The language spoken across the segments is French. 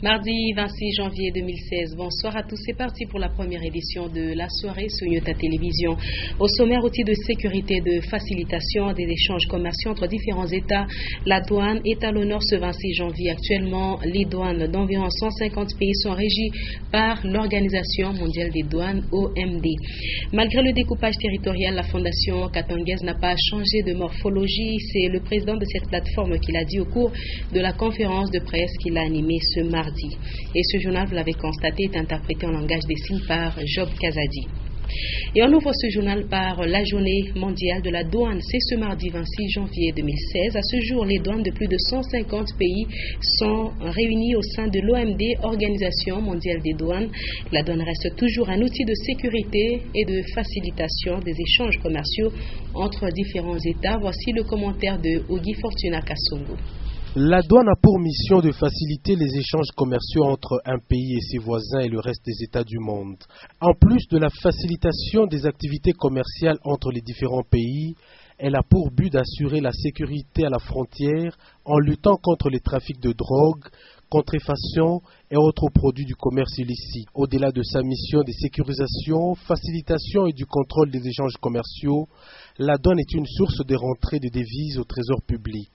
Mardi 26 janvier 2016, bonsoir à tous, c'est parti pour la première édition de la soirée sur Nyota Télévision. Au sommaire, outils de sécurité et de facilitation des échanges commerciaux entre différents États, la douane est à l'honneur ce 26 janvier. Actuellement, les douanes d'environ 150 pays sont régies par l'Organisation mondiale des douanes, OMD. Malgré le découpage territorial, la Fondation katangaise n'a pas changé de morphologie. C'est le président de cette plateforme qui l'a dit au cours de la conférence de presse qu'il a animée ce mardi. Et ce journal, vous l'avez constaté, est interprété en langage des signes par Job Kazadi. Et on ouvre ce journal par la journée mondiale de la douane. C'est ce mardi 26 janvier 2016. À ce jour, les douanes de plus de 150 pays sont réunies au sein de l'OMD, Organisation mondiale des douanes. La douane reste toujours un outil de sécurité et de facilitation des échanges commerciaux entre différents États. Voici le commentaire de Ogi Fortuna Kassongo. La douane a pour mission de faciliter les échanges commerciaux entre un pays et ses voisins et le reste des États du monde. En plus de la facilitation des activités commerciales entre les différents pays, elle a pour but d'assurer la sécurité à la frontière en luttant contre les trafics de drogue, contrefaçon et autres produits du commerce illicite. Au-delà de sa mission de sécurisation, facilitation et du contrôle des échanges commerciaux, la douane est une source de rentrée de devises au trésor public.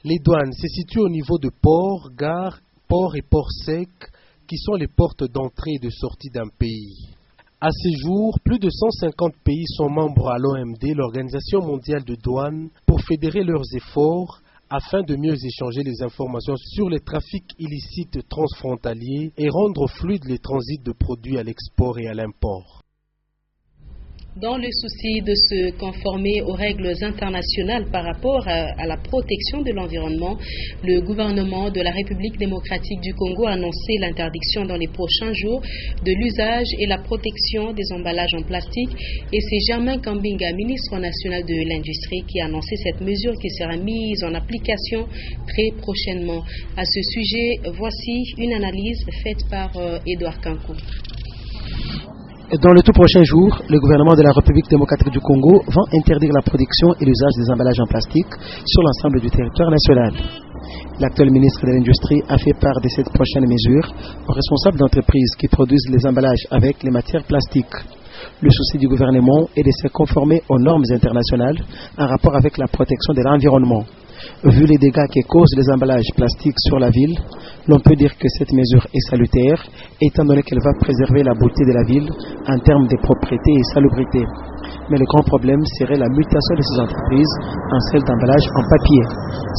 Les douanes se situent au niveau de ports, gares, ports et ports secs, qui sont les portes d'entrée et de sortie d'un pays. À ce jour, plus de 150 pays sont membres à l'OMD, l'Organisation mondiale de douane, pour fédérer leurs efforts afin de mieux échanger les informations sur les trafics illicites transfrontaliers et rendre fluide les transits de produits à l'export et à l'import. Dans le souci de se conformer aux règles internationales par rapport à la protection de l'environnement, le gouvernement de la République démocratique du Congo a annoncé l'interdiction dans les prochains jours de l'usage et la protection des emballages en plastique. Et c'est Germain Kambinga, ministre national de l'Industrie, qui a annoncé cette mesure qui sera mise en application très prochainement. À ce sujet, voici une analyse faite par Edouard Kankou. Dans les tout prochains jours, le gouvernement de la République démocratique du Congo va interdire la production et l'usage des emballages en plastique sur l'ensemble du territoire national. L'actuel ministre de l'Industrie a fait part de cette prochaine mesure aux responsables d'entreprises qui produisent les emballages avec les matières plastiques. Le souci du gouvernement est de se conformer aux normes internationales en rapport avec la protection de l'environnement. Vu les dégâts que causent les emballages plastiques sur la ville, l'on peut dire que cette mesure est salutaire, étant donné qu'elle va préserver la beauté de la ville en termes de propreté et salubrité. Mais le grand problème serait la mutation de ces entreprises en celles d'emballage en papier.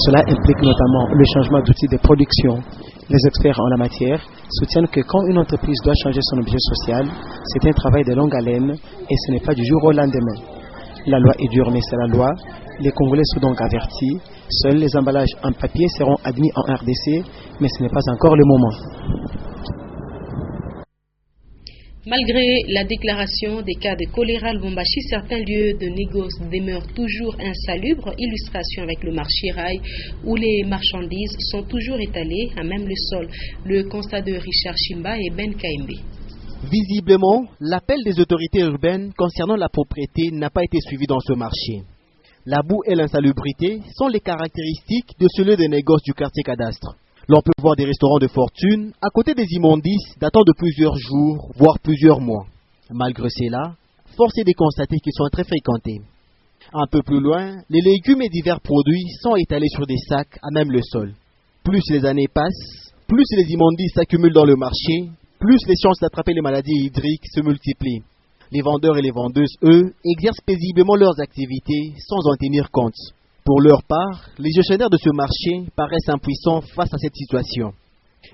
Cela implique notamment le changement d'outils de production. Les experts en la matière soutiennent que quand une entreprise doit changer son objet social, c'est un travail de longue haleine et ce n'est pas du jour au lendemain. La loi est dure, mais c'est la loi. Les Congolais sont donc avertis. Seuls les emballages en papier seront admis en RDC, mais ce n'est pas encore le moment. Malgré la déclaration des cas de choléra à Lubumbashi, certains lieux de négoce demeurent toujours insalubres. Illustration avec le marché rail où les marchandises sont toujours étalées à même le sol. Le constat de Richard Chimba et Ben Kaimbe. Visiblement, l'appel des autorités urbaines concernant la propriété n'a pas été suivi dans ce marché. La boue et l'insalubrité sont les caractéristiques de ce lieu de négoce du quartier cadastre. L'on peut voir des restaurants de fortune à côté des immondices datant de plusieurs jours, voire plusieurs mois. Malgré cela, force est de constater qu'ils sont très fréquentés. Un peu plus loin, les légumes et divers produits sont étalés sur des sacs à même le sol. Plus les années passent, plus les immondices s'accumulent dans le marché, plus les chances d'attraper les maladies hydriques se multiplient. Les vendeurs et les vendeuses, eux, exercent paisiblement leurs activités sans en tenir compte. Pour leur part, les gestionnaires de ce marché paraissent impuissants face à cette situation.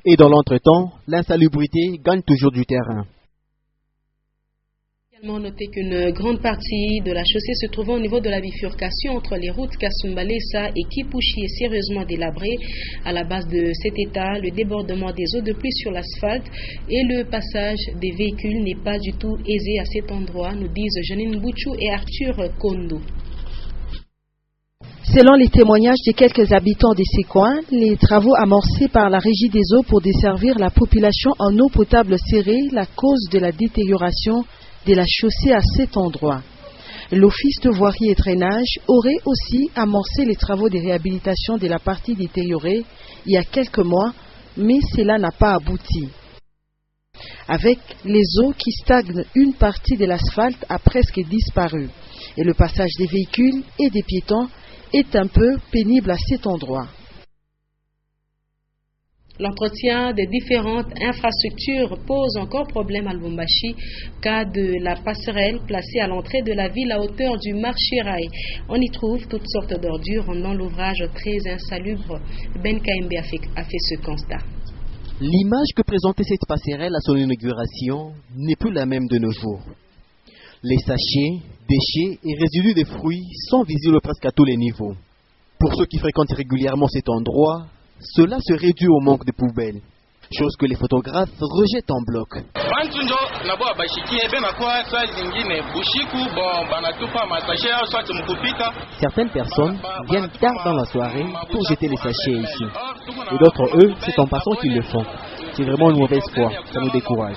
Et dans l'entretemps, l'insalubrité gagne toujours du terrain. Notez qu'une grande partie de la chaussée se trouvant au niveau de la bifurcation entre les routes Kasumbalesa et Kipushi est sérieusement délabrée. À la base de cet état, le débordement des eaux de pluie sur l'asphalte et le passage des véhicules n'est pas du tout aisé à cet endroit, nous disent Janine Bouchou et Arthur Kondo. Selon les témoignages de quelques habitants de ces coins, les travaux amorcés par la Régie des eaux pour desservir la population en eau potable seraient la cause de la détérioration de la chaussée à cet endroit. L'Office de voirie et drainage aurait aussi amorcé les travaux de réhabilitation de la partie détériorée il y a quelques mois mais cela n'a pas abouti. Avec les eaux qui stagnent, une partie de l'asphalte a presque disparu et le passage des véhicules et des piétons est un peu pénible à cet endroit. L'entretien des différentes infrastructures pose encore problème à Lubumbashi, cas de la passerelle placée à l'entrée de la ville à hauteur du marché Rail. On y trouve toutes sortes d'ordures rendant l'ouvrage très insalubre. Ben Kaimbe a fait ce constat. L'image que présentait cette passerelle à son inauguration n'est plus la même de nos jours. Les sachets, déchets et résidus des fruits sont visibles presque à tous les niveaux. Pour ceux qui fréquentent régulièrement cet endroit, cela se réduit au manque de poubelles, chose que les photographes rejettent en bloc. Certaines personnes viennent tard dans la soirée pour jeter les sachets ici. Et d'autres, eux, c'est en passant qu'ils le font. C'est vraiment une mauvaise foi, ça nous décourage.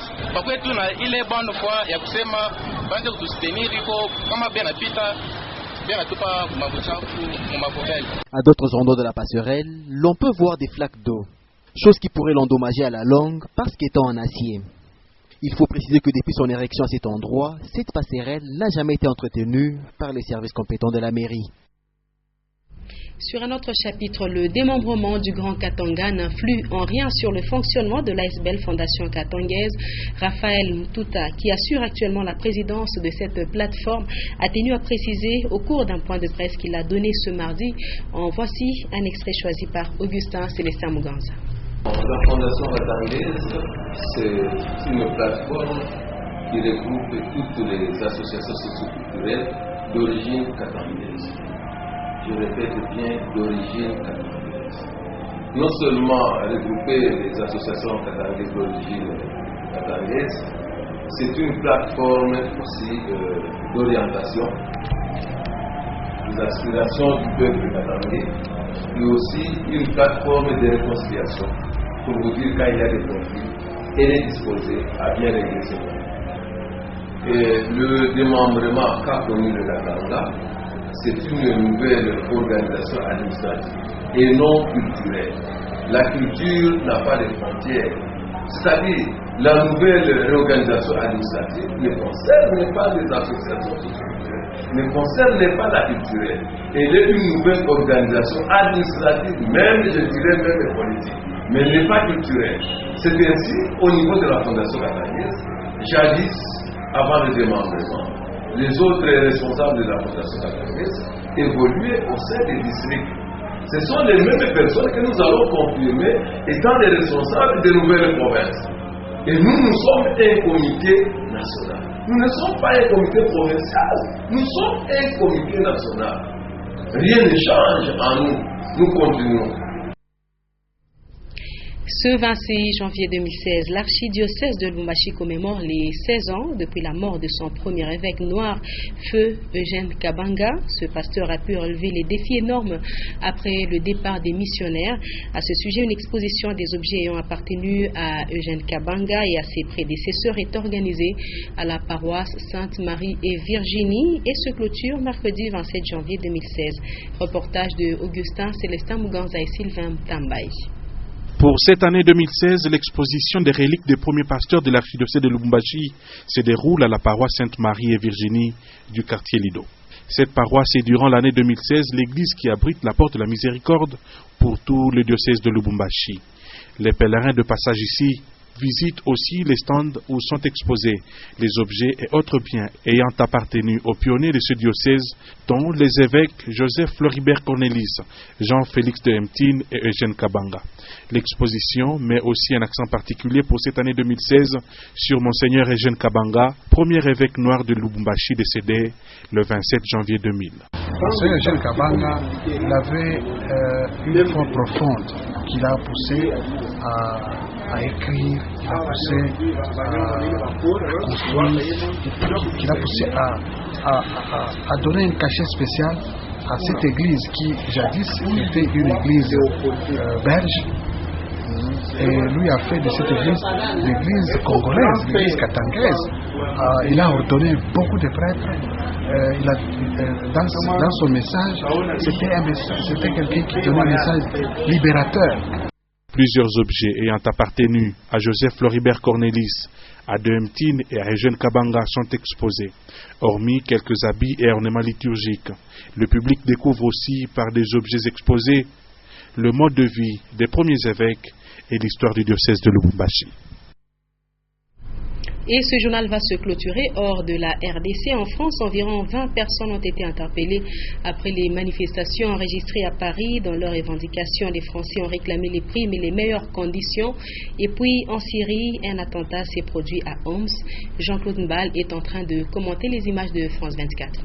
À d'autres endroits de la passerelle, l'on peut voir des flaques d'eau, chose qui pourrait l'endommager à la longue parce qu'étant en acier. Il faut préciser que depuis son érection à cet endroit, cette passerelle n'a jamais été entretenue par les services compétents de la mairie. Sur un autre chapitre, le démembrement du Grand Katanga n'influe en rien sur le fonctionnement de l'ASBL Fondation Katangaise. Raphaël Mtuta, qui assure actuellement la présidence de cette plateforme, a tenu à préciser au cours d'un point de presse qu'il a donné ce mardi. En voici un extrait choisi par Augustin Célestin Muganza. La Fondation Katangaise, c'est une plateforme qui regroupe toutes les associations socioculturelles d'origine katangaise. Je répète bien, d'origine katangaise. Non seulement regrouper les associations katangaises d'origine katangaise, c'est une plateforme aussi d'orientation, des aspirations du peuple katangais, mais aussi une plateforme de réconciliation, pour vous dire quand il y a des conflits, elle est disposée à bien régler ces conflits. Et le démembrement qu'a connu le Katanga, c'est une nouvelle organisation administrative et non culturelle. La culture n'a pas de frontières. C'est-à-dire, la nouvelle réorganisation administrative ne concerne pas les associations socioculturelles, ne concerne pas la culturelle. Elle est une nouvelle organisation administrative, même, je dirais, même politique, mais elle n'est pas culturelle. C'est ainsi, au niveau de la Fondation Katangaise, jadis, avant le démembrement, les autres responsables de la Fondation Katangaise évoluaient au sein des districts. Ce sont les mêmes personnes que nous allons confirmer étant les responsables des nouvelles provinces. Et nous sommes un comité national. Nous ne sommes pas un comité provincial, nous sommes un comité national. Rien ne change en nous, nous continuons. Ce 26 janvier 2016, l'archidiocèse de Lubumbashi commémore les 16 ans depuis la mort de son premier évêque noir, feu Eugène Kabanga. Ce pasteur a pu relever les défis énormes après le départ des missionnaires. À ce sujet, une exposition des objets ayant appartenu à Eugène Kabanga et à ses prédécesseurs est organisée à la paroisse Sainte-Marie et Virginie et se clôture mercredi 27 janvier 2016. Reportage de Augustin Célestin Muganza et Sylvain Tambaye. Pour cette année 2016, l'exposition des reliques des premiers pasteurs de l'archidiocèse de Lubumbashi se déroule à la paroisse Sainte-Marie et Virginie du quartier Lido. Cette paroisse est durant l'année 2016 l'église qui abrite la porte de la miséricorde pour tout le diocèse de Lubumbashi. Les pèlerins de passage ici visitent aussi les stands où sont exposés les objets et autres biens ayant appartenu aux pionniers de ce diocèse, dont les évêques Joseph Floribert Cornelis, Jean-Félix de Hemtine et Eugène Kabanga. L'exposition met aussi un accent particulier pour cette année 2016 sur Monseigneur Eugène Kabanga, premier évêque noir de Lubumbashi décédé le 27 janvier 2000. Monseigneur Eugène Kabanga avait une foi profonde qui l'a poussé à écrire, qui l'a poussé à construire, qui l'a poussé à donner un cachet spécial à cette église qui jadis était une église belge. Et lui a fait de cette église l'église congolaise, l'église katangaise. Il a ordonné beaucoup de prêtres. Dans son message, c'était quelqu'un qui donnait un message libérateur. Plusieurs objets ayant appartenu à Joseph Floribert Cornelis, à Dehemtine et à Eugène Kabanga sont exposés, hormis quelques habits et ornements liturgiques. Le public découvre aussi par des objets exposés le mode de vie des premiers évêques et l'histoire du diocèse de Lubumbashi. Et ce journal va se clôturer hors de la RDC. En France, environ 20 personnes ont été interpellées après les manifestations enregistrées à Paris. Dans leurs revendications, les Français ont réclamé les primes et les meilleures conditions. Et puis, en Syrie, un attentat s'est produit à Homs. Jean-Claude Mbal est en train de commenter les images de France 24.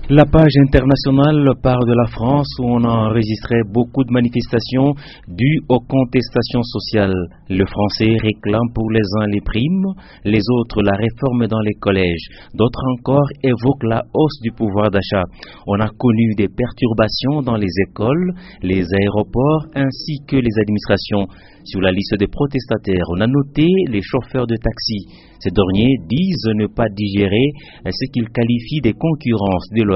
La page internationale part de la France où on a enregistré beaucoup de manifestations dues aux contestations sociales. Le français réclame pour les uns les primes, les autres la réforme dans les collèges. D'autres encore évoquent la hausse du pouvoir d'achat. On a connu des perturbations dans les écoles, les aéroports ainsi que les administrations. Sur la liste des protestataires, on a noté les chauffeurs de taxi. Ces derniers disent ne pas digérer ce qu'ils qualifient des concurrences déloyales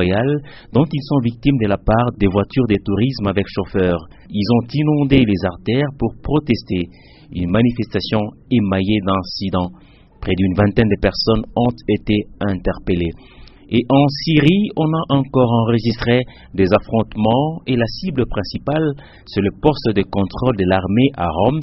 dont ils sont victimes de la part des voitures de tourisme avec chauffeurs. Ils ont inondé les artères pour protester. Une manifestation émaillée d'incidents. Près d'une vingtaine de personnes ont été interpellées. Et en Syrie, on a encore enregistré des affrontements et la cible principale, c'est le poste de contrôle de l'armée à Homs,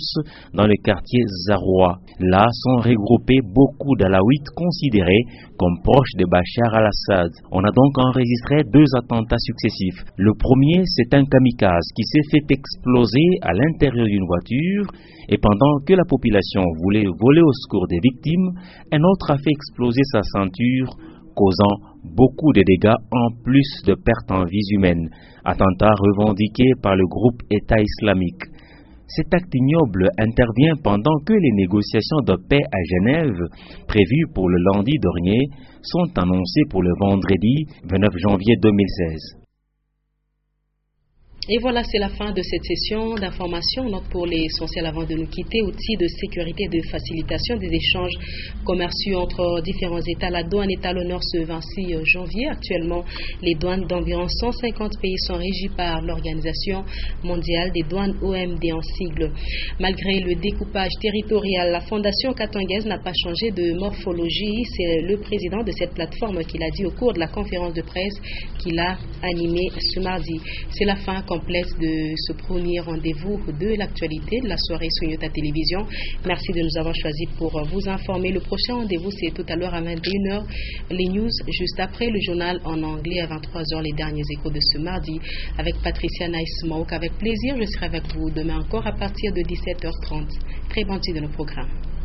dans le quartier Zaroua. Là sont regroupés beaucoup d'Alaouites considérés comme proches de Bachar al-Assad. On a donc enregistré 2 attentats successifs. Le premier, c'est un kamikaze qui s'est fait exploser à l'intérieur d'une voiture et pendant que la population voulait voler au secours des victimes, un autre a fait exploser sa ceinture, causant beaucoup de dégâts en plus de pertes en vies humaines, attentat revendiqué par le groupe État islamique. Cet acte ignoble intervient pendant que les négociations de paix à Genève, prévues pour le lundi dernier, sont annoncées pour le vendredi 29 janvier 2016. Et voilà, c'est la fin de cette session d'information. Note pour l'essentiel avant de nous quitter, outils de sécurité et de facilitation des échanges commerciaux entre différents États. La douane est à l'honneur ce 26 janvier. Actuellement, les douanes d'environ 150 pays sont régies par l'Organisation mondiale des douanes, OMD en sigle. Malgré le découpage territorial, la Fondation katangaise n'a pas changé de morphologie. C'est le président de cette plateforme qui l'a dit au cours de la conférence de presse qu'il a animée ce mardi. C'est la fin complète de ce premier rendez-vous de l'actualité de la soirée sur Nyota Télévision. Merci de nous avoir choisis pour vous informer. Le prochain rendez-vous, c'est tout à l'heure à 21h. Les news, juste après le journal en anglais à 23h, les derniers échos de ce mardi avec Patricia Nice-Smoke. Avec plaisir, je serai avec vous demain encore à partir de 17h30. Très bon de nos programmes.